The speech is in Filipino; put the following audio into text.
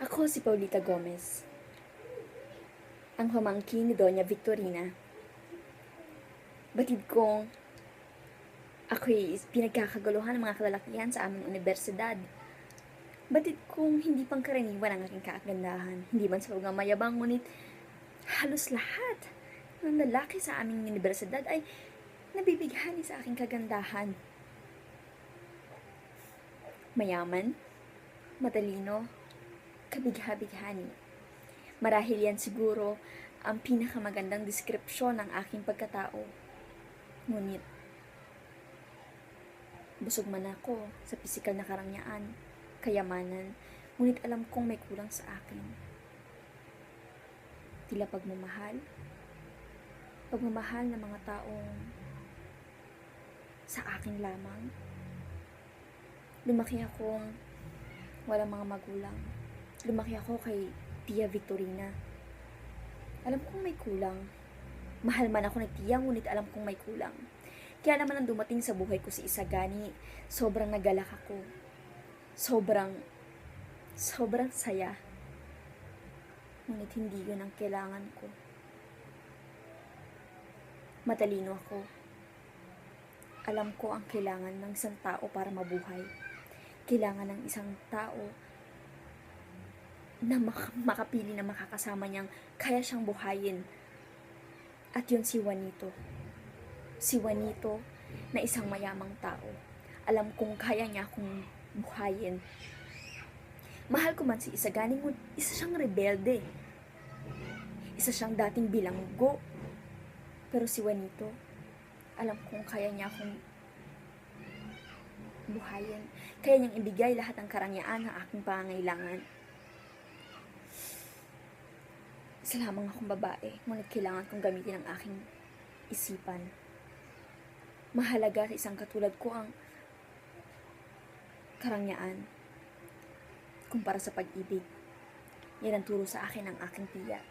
Ako si Paulita Gomez, ang pamangkin ni Doña Victorina. Batid kong ako'y pinagkakaguluhan ng mga kalalakihan sa aming universidad. Batid kong hindi pangkaraniwan ang aking kaagandahan, hindi man sa mga mayabang, ngunit halos lahat ng lalaki sa aming universidad ay nabibighani sa aking kagandahan. Mayaman, matalino, kabigha-bighani. Marahil yan siguro ang pinakamagandang deskripsyon ng aking pagkatao. Ngunit, busog man ako sa pisikal na karangyaan, kayamanan, ngunit alam kong may kulang sa akin. Tila pagmamahal ng mga taong sa akin lamang. Lumaki akong walang mga magulang. Lumaki ako kay Tia Victorina. Alam kong may kulang. Mahal man ako ni Tia, ngunit alam kong may kulang. Kaya naman ang dumating sa buhay ko si Isagani, sobrang nagalak ako. Sobrang saya. Ngunit hindi yun ang kailangan ko. Matalino ako. Alam ko ang kailangan ng isang tao para mabuhay. Kailangan ng isang tao na makapili na makakasama niyang kaya siyang buhayin. At yun si Juanito. Si Juanito na isang mayamang tao. Alam kong kaya niya akong buhayin. Mahal ko man si Isagani, isa siyang rebelde. Isa siyang dating bilanggo. Pero si Juanito, alam kong kaya niya akong buhayin. Kaya niyang ibigay lahat ng karangyaan ng aking pangangailangan. Isa lamang akong babae, ngunit kailangan kong gamitin ang aking isipan. Mahalaga sa isang katulad ko ang karangyaan kumpara sa pag-ibig. Yan ang turo sa akin ng aking tiya.